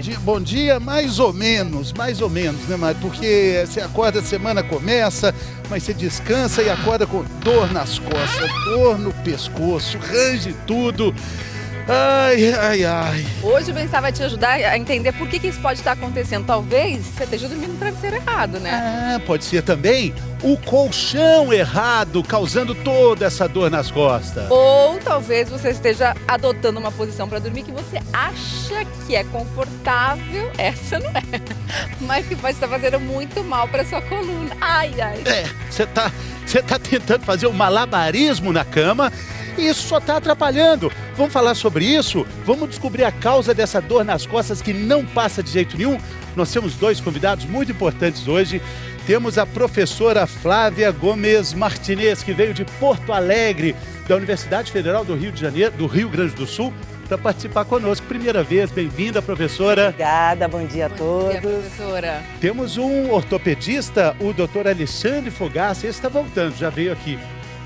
você? Bom dia, mais ou menos, né, Mari? Porque você acorda, a semana começa, mas você descansa e acorda com dor nas costas, dor no pescoço, range tudo. Ai, ai, ai. Hoje o Bem-Estar vai te ajudar a entender por que isso pode estar acontecendo. Talvez você esteja dormindo no travesseiro errado, né? Ah, pode ser também o colchão errado, causando toda essa dor nas costas. Ou talvez você esteja adotando uma posição para dormir que você acha que é confortável, essa não é, mas que pode estar fazendo muito mal para sua coluna. Ai, ai. Você tá tentando fazer um malabarismo na cama e isso só tá atrapalhando. Vamos falar sobre isso? Vamos descobrir a causa dessa dor nas costas que não passa de jeito nenhum? Nós temos dois convidados muito importantes hoje. Temos a professora Flávia Gomes Martinez, que veio de Porto Alegre, da Universidade Federal do Rio de Janeiro, do Rio Grande do Sul, para participar conosco. Primeira vez, bem-vinda, professora. Obrigada, bom dia a todos. Bom dia, professora. Temos um ortopedista, o doutor Alexandre Fogaça, esse está voltando, já veio aqui.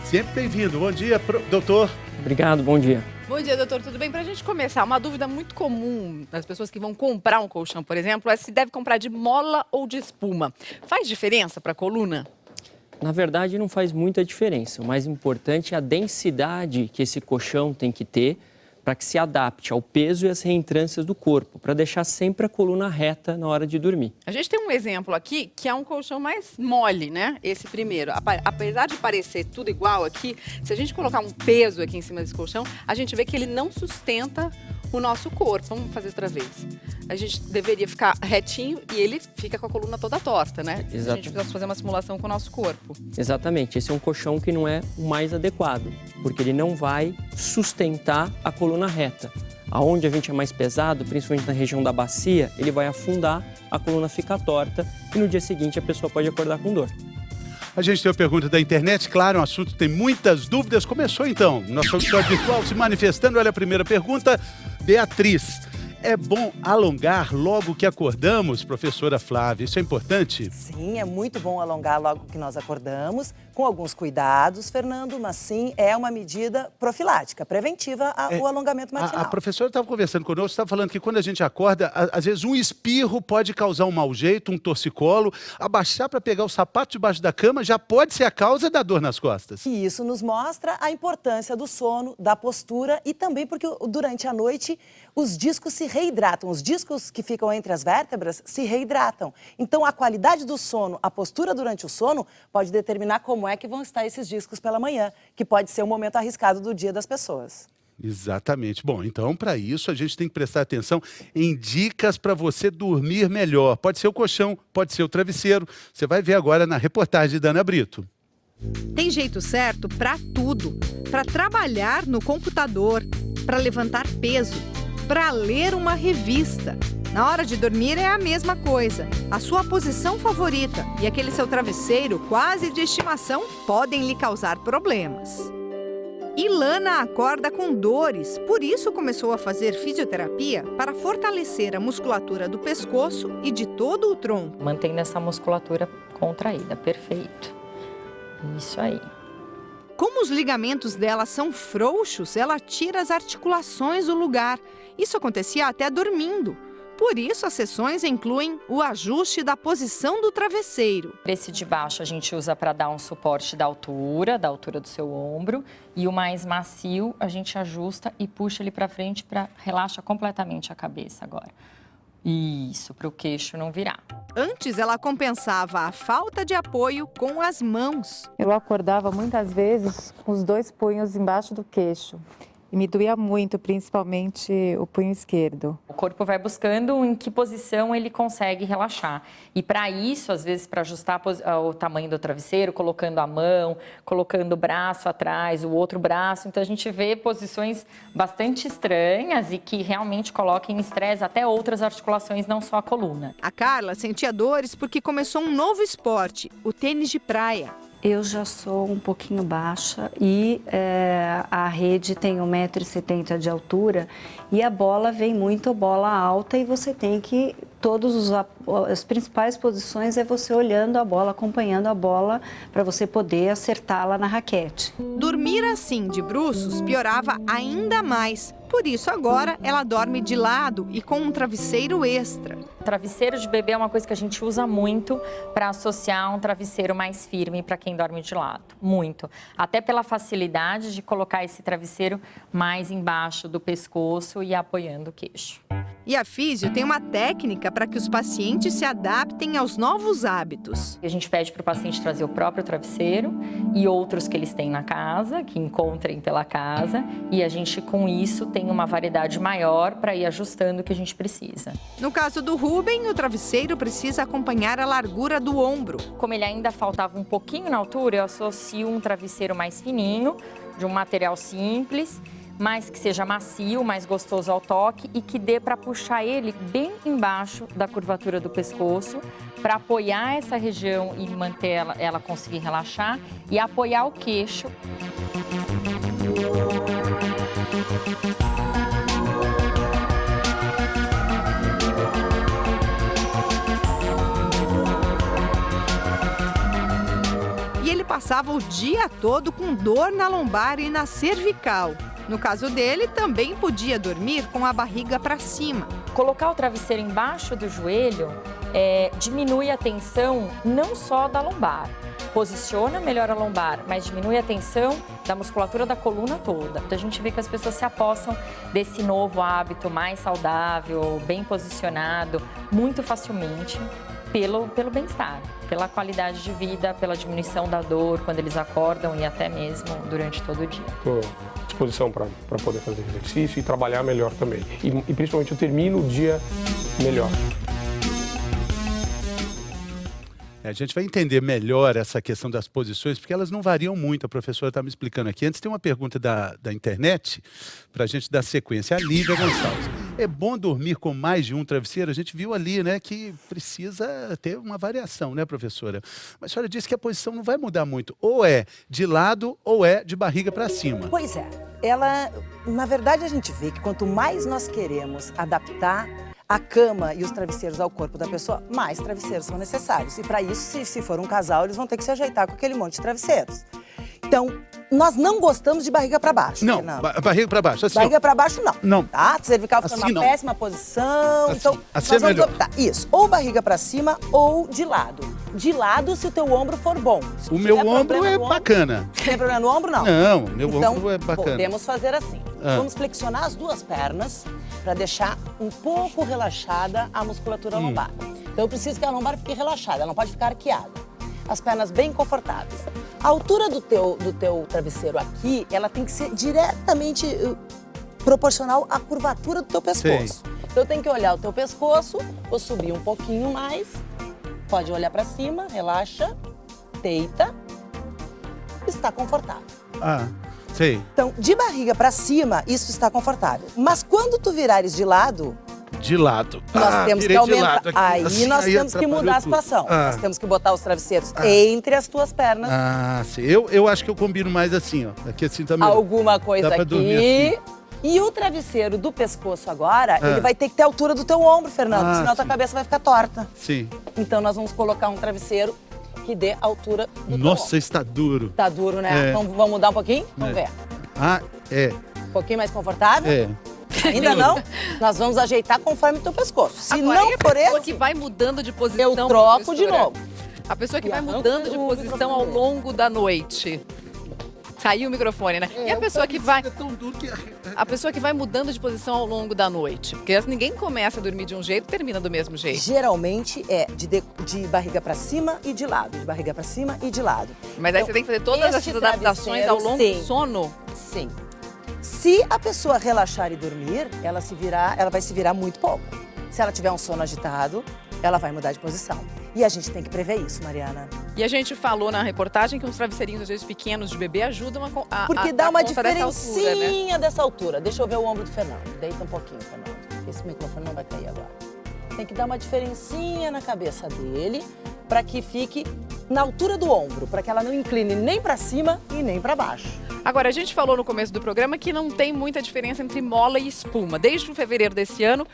Sempre bem-vindo. Bom dia, doutor. Obrigado, bom dia. Bom dia, doutor. Tudo bem? Para a gente começar, uma dúvida muito comum das pessoas que vão comprar um colchão, por exemplo, é se deve comprar de mola ou de espuma. Faz diferença para a coluna? Na verdade, não faz muita diferença. O mais importante é a densidade que esse colchão tem que ter para que se adapte ao peso e às reentrâncias do corpo, para deixar sempre a coluna reta na hora de dormir. A gente tem um exemplo aqui que é um colchão mais mole, né? Esse primeiro. Apesar de parecer tudo igual aqui, se a gente colocar um peso aqui em cima desse colchão, a gente vê que ele não sustenta o nosso corpo. Vamos fazer outra vez. A gente deveria ficar retinho e ele fica com a coluna toda torta, né? Exatamente. A gente precisa fazer uma simulação com o nosso corpo. Exatamente. Esse é um colchão que não é o mais adequado, porque ele não vai sustentar a coluna reta. Aonde a gente é mais pesado, principalmente na região da bacia, ele vai afundar, a coluna fica torta e no dia seguinte a pessoa pode acordar com dor. A gente tem uma pergunta da internet, claro, um assunto que tem muitas dúvidas. Começou então, nosso auditório virtual se manifestando. Olha a primeira pergunta, Beatriz. É bom alongar logo que acordamos, professora Flávia? Isso é importante? Sim, é muito bom alongar logo que nós acordamos, com alguns cuidados, Fernando, mas sim, é uma medida profilática, preventiva ao alongamento matinal. A professora estava conversando conosco, estava falando que quando a gente acorda, às vezes um espirro pode causar um mau jeito, um torcicolo. Abaixar para pegar o sapato debaixo da cama já pode ser a causa da dor nas costas. E isso nos mostra a importância do sono, da postura e também porque durante a noite os discos se reidratam. Os discos que ficam entre as vértebras se reidratam. Então, a qualidade do sono, a postura durante o sono, pode determinar como é que vão estar esses discos pela manhã, que pode ser um momento arriscado do dia das pessoas. Exatamente. Bom, então, para isso, a gente tem que prestar atenção em dicas para você dormir melhor. Pode ser o colchão, pode ser o travesseiro. Você vai ver agora na reportagem da Ana Brito. Tem jeito certo para tudo. Para trabalhar no computador, para levantar peso, para ler uma revista. Na hora de dormir é a mesma coisa. A sua posição favorita e aquele seu travesseiro quase de estimação podem lhe causar problemas. Ilana acorda com dores, por isso começou a fazer fisioterapia para fortalecer a musculatura do pescoço e de todo o tronco. Mantendo essa musculatura contraída, perfeito. Isso aí. Como os ligamentos dela são frouxos, ela tira as articulações do lugar. Isso acontecia até dormindo. Por isso, as sessões incluem o ajuste da posição do travesseiro. Esse de baixo a gente usa para dar um suporte da altura do seu ombro. E o mais macio a gente ajusta e puxa ele para frente para relaxar completamente a cabeça agora. Isso, para o queixo não virar. Antes, ela compensava a falta de apoio com as mãos. Eu acordava muitas vezes com os dois punhos embaixo do queixo. E me doía muito, principalmente o punho esquerdo. O corpo vai buscando em que posição ele consegue relaxar. E para isso, às vezes, para ajustar o tamanho do travesseiro, colocando a mão, colocando o braço atrás, o outro braço. Então, a gente vê posições bastante estranhas e que realmente colocam em estresse até outras articulações, não só a coluna. A Carla sentia dores porque começou um novo esporte, o tênis de praia. Eu já sou um pouquinho baixa e a rede tem 1,70 m de altura e a bola vem muito bola alta e você tem que, as principais posições é você olhando a bola, acompanhando a bola para você poder acertá-la na raquete. Dormir assim de bruços piorava ainda mais, Por isso, agora, ela dorme de lado e com um travesseiro extra. Travesseiro de bebê é uma coisa que a gente usa muito para associar um travesseiro mais firme para quem dorme de lado. Muito. Até pela facilidade de colocar esse travesseiro mais embaixo do pescoço e apoiando o queixo. E a físio tem uma técnica para que os pacientes se adaptem aos novos hábitos. A gente pede para o paciente trazer o próprio travesseiro e outros que eles têm na casa, que encontrem pela casa. E a gente, com isso, tem uma variedade maior para ir ajustando o que a gente precisa. No caso do Rubem, o travesseiro precisa acompanhar a largura do ombro. Como ele ainda faltava um pouquinho na altura, eu associo um travesseiro mais fininho, de um material simples, mas que seja macio, mais gostoso ao toque e que dê para puxar ele bem embaixo da curvatura do pescoço, para apoiar essa região e manter ela conseguir relaxar e apoiar o queixo. E ele passava o dia todo com dor na lombar e na cervical. No caso dele, também podia dormir com a barriga para cima. Colocar o travesseiro embaixo do joelho diminui a tensão não só da lombar. Posiciona melhor a lombar, mas diminui a tensão da musculatura da coluna toda. Então a gente vê que as pessoas se apossam desse novo hábito mais saudável, bem posicionado, muito facilmente pelo bem-estar, pela qualidade de vida, pela diminuição da dor quando eles acordam e até mesmo durante todo o dia. Estou à disposição para poder fazer exercício e trabalhar melhor também. E principalmente eu termino o dia melhor. A gente vai entender melhor essa questão das posições, porque elas não variam muito. A professora está me explicando aqui. Antes tem uma pergunta da internet, para a gente dar sequência. A Lívia Gonçalves. É bom dormir com mais de um travesseiro? A gente viu ali, né, que precisa ter uma variação, né, professora? Mas a senhora disse que a posição não vai mudar muito. Ou é de lado ou é de barriga para cima. Pois é. Na verdade, a gente vê que quanto mais nós queremos adaptar a cama e os travesseiros ao corpo da pessoa, mais travesseiros são necessários. E para isso, se for um casal, eles vão ter que se ajeitar com aquele monte de travesseiros. Então, nós não gostamos de barriga para baixo. Não, barriga para baixo, assim. Barriga para baixo, não. Não. Tá? Cervical fica assim, numa péssima posição. Assim, então, assim nós é vamos melhor. optar. Isso, ou barriga para cima ou de lado. De lado, se o teu ombro for bom. O meu ombro é bacana. Tem problema no ombro, não? Não, meu então, ombro é bacana. Podemos fazer assim. Vamos flexionar as duas pernas para deixar um pouco relaxada a musculatura lombar. Então, eu preciso que a lombar fique relaxada, ela não pode ficar arqueada. As pernas bem confortáveis. A altura do teu travesseiro aqui, ela tem que ser diretamente proporcional à curvatura do teu pescoço. Sei. Então, tem que olhar o teu pescoço, vou subir um pouquinho mais, pode olhar para cima, relaxa, deita, está confortável. Ah, sei. Então, de barriga para cima, isso está confortável. Mas quando tu virares de lado, de lado. nós temos que virei de aumentar. lado aqui. Aí Assim, nós aí temos que mudar a atrapalhou situação. tudo. Nós temos que botar os travesseiros entre as tuas pernas. Ah, sim. Eu acho que eu combino mais assim, ó. Aqui assim também. Alguma coisa Dá pra aqui. dormir assim. E o travesseiro do pescoço agora, ele vai ter que ter a altura do teu ombro, Fernando. Senão a tua cabeça vai ficar torta. Sim. Então nós vamos colocar um travesseiro que dê a altura do teu Nossa, ombro. está duro. Tá duro, né? Então vamos mudar um pouquinho? Vamos ver. Ah, é. Um pouquinho mais confortável? É. Ainda não? Nós vamos ajeitar conforme o teu pescoço. Se Agora, não e a for pessoa esse, que vai mudando de posição, eu troco de professora? novo. A pessoa que E vai arranca mudando de o posição ao microfone. longo da noite. Saiu o microfone, né? E a pessoa que vai... É tão duro que... A pessoa que vai mudando de posição ao longo da noite. Porque ninguém começa a dormir de um jeito e termina do mesmo jeito. Geralmente é de barriga pra cima e de lado. De barriga pra cima e de lado. Mas aí Então, você tem que fazer todas este essas adaptações ao longo travesseiro, do sono. Sim. Se a pessoa relaxar e dormir, ela vai se virar muito pouco. Se ela tiver um sono agitado, ela vai mudar de posição. E a gente tem que prever isso, Mariana. E a gente falou na reportagem que uns travesseirinhos, às vezes, pequenos de bebê ajudam a Porque dá uma conta dessa altura, né? diferencinha dessa altura. Deixa eu ver o ombro do Fernando. Deita um pouquinho, Fernando. Esse microfone não vai cair agora. Tem que dar uma diferencinha na cabeça dele para que fique na altura do ombro, para que ela não incline nem para cima e nem para baixo. Agora, a gente falou no começo do programa que não tem muita diferença entre mola e espuma. Desde fevereiro desse ano,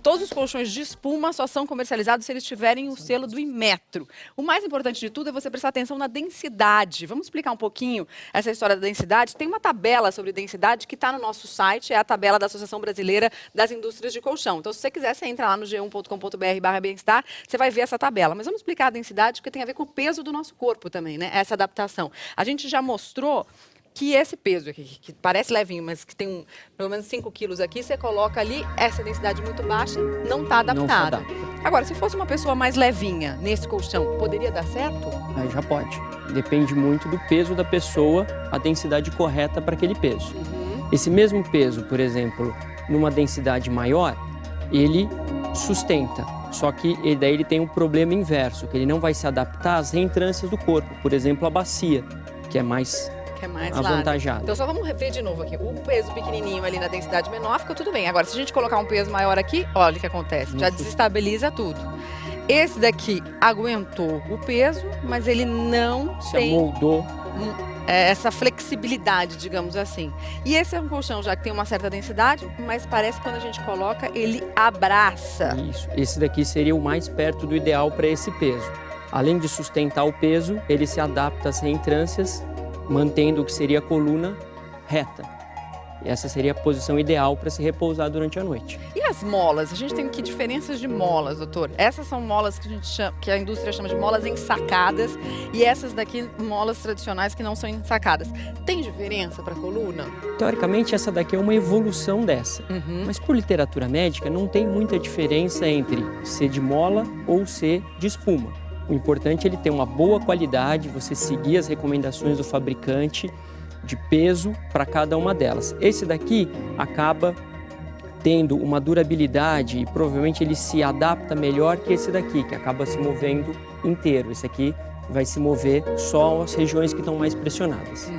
todos os colchões de espuma só são comercializados se eles tiverem o selo do Inmetro. O mais importante de tudo é você prestar atenção na densidade. Vamos explicar um pouquinho essa história da densidade? Tem uma tabela sobre densidade que está no nosso site, é a tabela da Associação Brasileira das Indústrias de Colchão. Então, se você quiser, você entra lá no g1.com.br/bem-estar, você vai ver essa tabela. Mas vamos explicar a densidade, porque tem a ver com o peso do nosso corpo também, né? Essa adaptação. A gente já mostrou que esse peso aqui, que parece levinho, mas que tem pelo menos 5 quilos aqui, você coloca ali, essa densidade muito baixa, não está adaptada. Agora, se fosse uma pessoa mais levinha nesse colchão, poderia dar certo? Aí já pode. Depende muito do peso da pessoa, a densidade correta para aquele peso. Esse mesmo peso, por exemplo, numa densidade maior, ele sustenta. Só que daí ele tem um problema inverso, que ele não vai se adaptar às reentrâncias do corpo. Por exemplo, a bacia, que é mais avantajado. Então só vamos rever de novo aqui. O peso pequenininho ali na densidade menor fica tudo bem. Agora, se a gente colocar um peso maior aqui, olha o que acontece. Já desestabiliza tudo. Esse daqui aguentou o peso, mas ele não se amoldou. Essa flexibilidade, digamos assim. E esse é um colchão já que tem uma certa densidade, mas parece que quando a gente coloca, ele abraça. Isso. Esse daqui seria o mais perto do ideal para esse peso. Além de sustentar o peso, ele se adapta às reentrâncias, mantendo o que seria a coluna reta. E essa seria a posição ideal para se repousar durante a noite. E as molas? A gente tem que diferenças de molas, doutor? Essas são molas que a indústria chama de molas ensacadas e essas daqui, molas tradicionais que não são ensacadas. Tem diferença para a coluna? Teoricamente, essa daqui é uma evolução dessa. Mas por literatura médica, não tem muita diferença entre ser de mola ou ser de espuma. O importante é ele ter uma boa qualidade, você seguir as recomendações do fabricante de peso para cada uma delas. Esse daqui acaba tendo uma durabilidade e provavelmente ele se adapta melhor que esse daqui, que acaba se movendo inteiro. Esse aqui vai se mover só as regiões que estão mais pressionadas.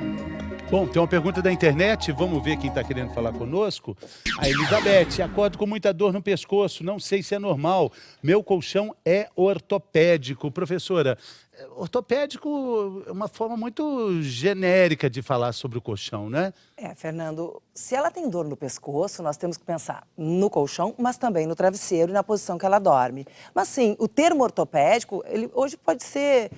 Bom, tem uma pergunta da internet, vamos ver quem está querendo falar conosco. A Elizabeth, acordo com muita dor no pescoço, não sei se é normal. Meu colchão é ortopédico. Professora, ortopédico é uma forma muito genérica de falar sobre o colchão, né? Fernando, se ela tem dor no pescoço, nós temos que pensar no colchão, mas também no travesseiro e na posição que ela dorme. Mas sim, o termo ortopédico, ele hoje pode ser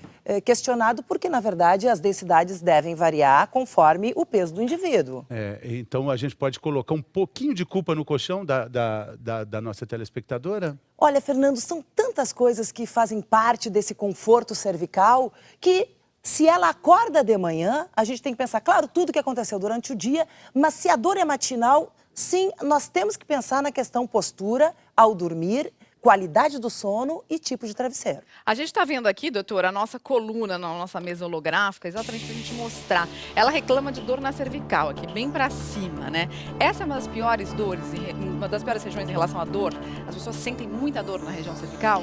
questionado porque, na verdade, as densidades devem variar conforme o peso do indivíduo. Então a gente pode colocar um pouquinho de culpa no colchão da nossa telespectadora? Olha, Fernando, são tantas coisas que fazem parte desse conforto cervical que, se ela acorda de manhã, a gente tem que pensar, claro, tudo que aconteceu durante o dia, mas se a dor é matinal, sim, nós temos que pensar na questão postura ao dormir, qualidade do sono e tipo de travesseiro. A gente está vendo aqui, doutora, a nossa coluna na nossa mesa holográfica, exatamente para a gente mostrar. Ela reclama de dor na cervical, aqui bem para cima, né? Essa é uma das piores dores, uma das piores regiões em relação à dor. As pessoas sentem muita dor na região cervical?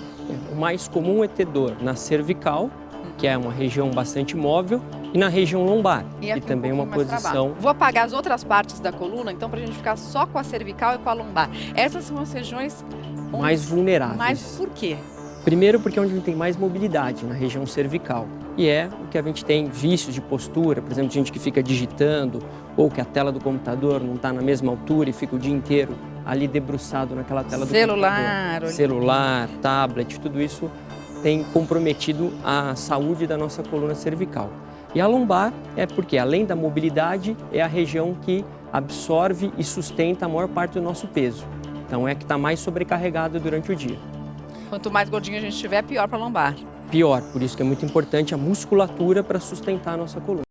O mais comum é ter dor na cervical, que é uma região bastante móvel, e na região lombar, que também é uma posição... Vou apagar as outras partes da coluna, então, para a gente ficar só com a cervical e com a lombar. Essas são as regiões mais vulneráveis. Mas por quê? Primeiro porque é onde a gente tem mais mobilidade, na região cervical. E é o que a gente tem vícios de postura, por exemplo, gente que fica digitando, ou que a tela do computador não está na mesma altura e fica o dia inteiro ali debruçado naquela tela do computador. Celular, tablet, tudo isso tem comprometido a saúde da nossa coluna cervical. E a lombar é porque, além da mobilidade, é a região que absorve e sustenta a maior parte do nosso peso. Então é que está mais sobrecarregada durante o dia. Quanto mais gordinho a gente tiver, pior para a lombar. Pior, por isso que é muito importante a musculatura para sustentar a nossa coluna.